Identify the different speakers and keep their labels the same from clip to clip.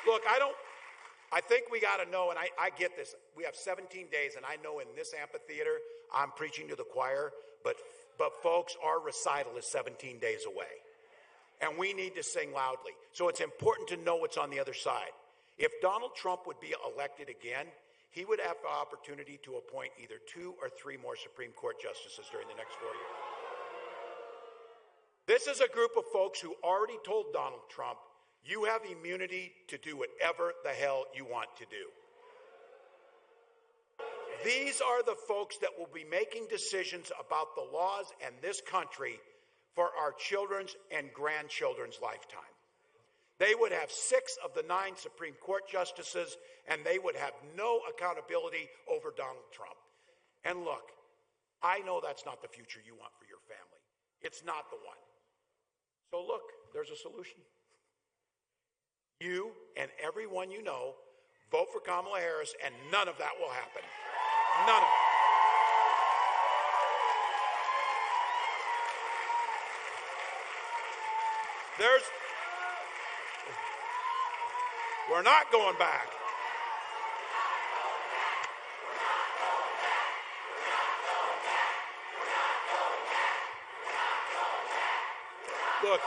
Speaker 1: Look, I think we got to know, and I get this. We have 17 days, and I know in this amphitheater, I'm preaching to the choir, but folks, our recital is 17 days away. And we need to sing loudly. So it's important to know what's on the other side. If Donald Trump would be elected again, he would have the opportunity to appoint either 2 or 3 more Supreme Court justices during the next 4 years. This is a group of folks who already told Donald Trump, you have immunity to do whatever the hell you want to do. These are the folks that will be making decisions about the laws and this country for our children's and grandchildren's lifetime. They would have 6 of the 9 Supreme Court justices, and they would have no accountability over Donald Trump. And look, I know that's not the future you want for your family. It's not the one. So look, there's a solution. You and everyone you know vote for Kamala Harris, and none of that will happen. None of it. We're not going back. Look,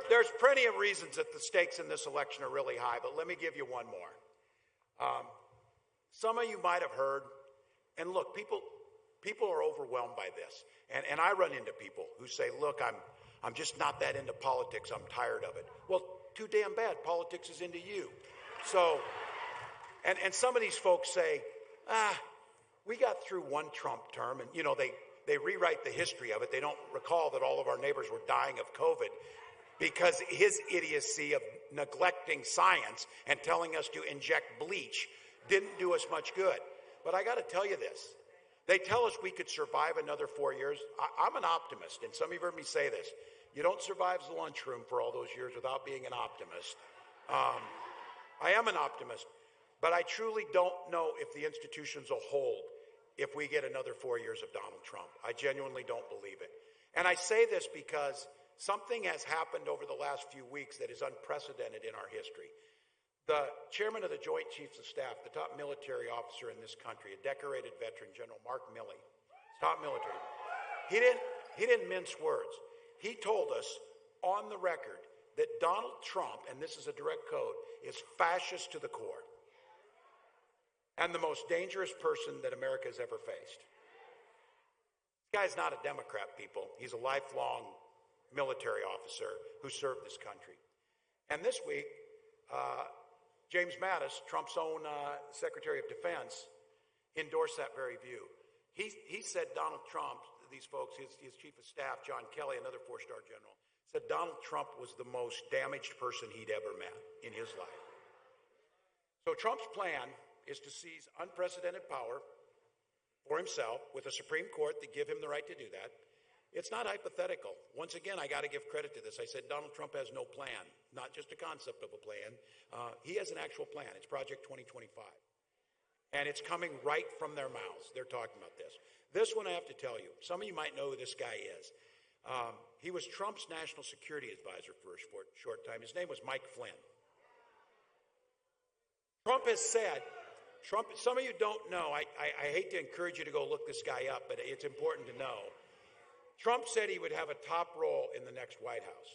Speaker 1: there's plenty of reasons that the stakes in this election are really high, but let me give you one more. Some of you might have heard, and look, people are overwhelmed by this, and I run into people who say, look, I'm just not that into politics. I'm tired of it. Well, too damn bad. Politics is into you. So, and some of these folks say, we got through one Trump term, and they rewrite the history of it. They don't recall that all of our neighbors were dying of COVID because his idiocy of neglecting science and telling us to inject bleach didn't do us much good. But I got to tell you this. They tell us we could survive another 4 years. I'm an optimist, and some of you have heard me say this. You don't survive the lunchroom for all those years without being an optimist. I am an optimist, but I truly don't know if the institutions will hold if we get another 4 years of Donald Trump. I genuinely don't believe it. And I say this because something has happened over the last few weeks that is unprecedented in our history. The chairman of the Joint Chiefs of Staff, the top military officer in this country, a decorated veteran, General Mark Milley, top military, he didn't mince words. He told us on the record that Donald Trump, and this is a direct quote, is fascist to the core and the most dangerous person that America has ever faced. This guy's not a Democrat, people. He's a lifelong military officer who served this country. And this week, James Mattis, Trump's own Secretary of Defense, endorsed that very view. He said Donald Trump, these folks, his chief of staff, John Kelly, another 4-star general, said Donald Trump was the most damaged person he'd ever met in his life. So Trump's plan is to seize unprecedented power for himself with a Supreme Court that give him the right to do that. It's not hypothetical. Once again, I got to give credit to this. I said Donald Trump has no plan, not just a concept of a plan. He has an actual plan. It's Project 2025. And it's coming right from their mouths. They're talking about this. This one I have to tell you. Some of you might know who this guy is. He was Trump's national security advisor for a short time. His name was Mike Flynn. Trump has said, some of you don't know, I hate to encourage you to go look this guy up, but it's important to know. Trump said he would have a top role in the next White House.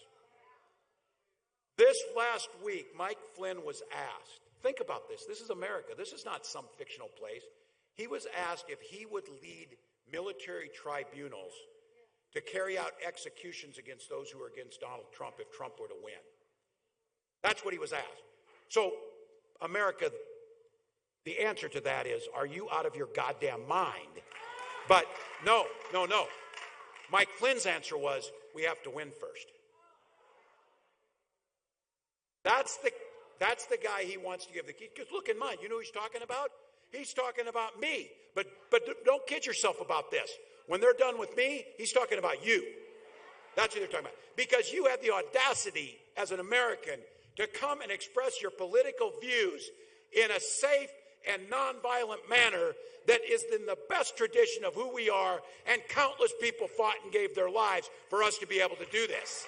Speaker 1: This last week, Mike Flynn was asked, think about this. This is America. This is not some fictional place. He was asked if he would lead military tribunals to carry out executions against those who are against Donald Trump if Trump were to win. That's what he was asked. So, America, the answer to that is, are you out of your goddamn mind? But no. Mike Flynn's answer was, we have to win first. That's the guy he wants to give the key. Because look in mind, you know who he's talking about? He's talking about me. But don't kid yourself about this. When they're done with me, he's talking about you. That's what they're talking about. Because you have the audacity as an American to come and express your political views in a safe and nonviolent manner that is in the best tradition of who we are, and countless people fought and gave their lives for us to be able to do this.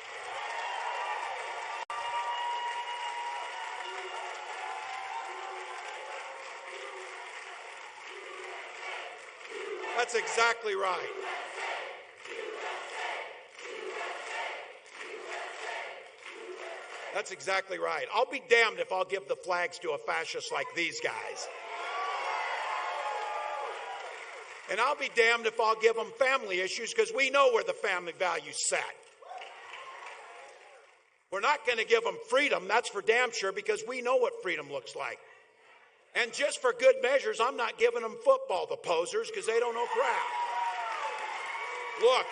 Speaker 1: That's exactly right. That's exactly right. I'll be damned if I'll give the flags to a fascist like these guys. And I'll be damned if I'll give them family issues, because we know where the family value's set. We're not going to give them freedom, that's for damn sure, because we know what freedom looks like. And just for good measures, I'm not giving them football, the posers, because they don't know crap. Look,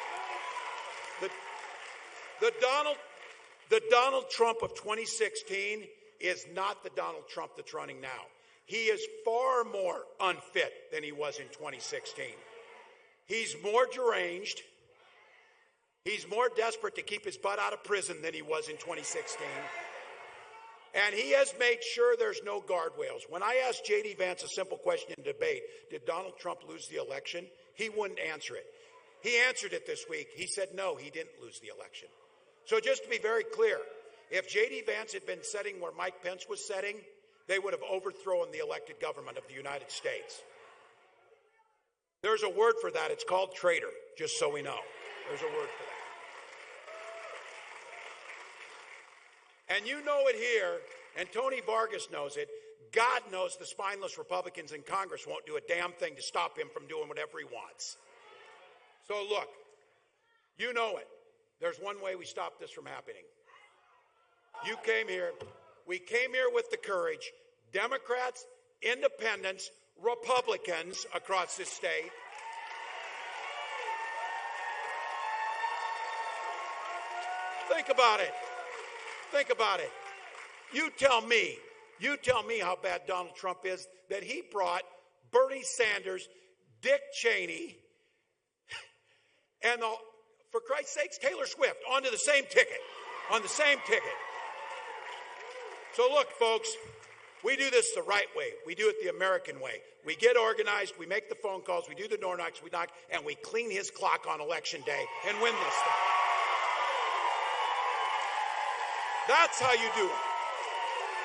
Speaker 1: the Donald Trump of 2016 is not the Donald Trump that's running now. He is far more unfit than he was in 2016. He's more deranged. He's more desperate to keep his butt out of prison than he was in 2016. And he has made sure there's no guardrails. When I asked J.D. Vance a simple question in debate, did Donald Trump lose the election? He wouldn't answer it. He answered it this week. He said, no, he didn't lose the election. So just to be very clear, if J.D. Vance had been setting where Mike Pence was setting, they would have overthrown the elected government of the United States. There's a word for that. It's called traitor, just so we know. There's a word for that. And you know it here, and Tony Vargas knows it. God knows the spineless Republicans in Congress won't do a damn thing to stop him from doing whatever he wants. So look, you know it. There's one way we stop this from happening. You came here. We came here with the courage. Democrats, independents, Republicans across this state. Think about it. Think about it. You tell me how bad Donald Trump is that he brought Bernie Sanders, Dick Cheney, and for Christ's sakes, Taylor Swift onto the same ticket. On the same ticket. So look, folks, we do this the right way. We do it the American way. We get organized, we make the phone calls, we do the door knocks, we knock, and we clean his clock on Election Day and win this thing. That's how you do it.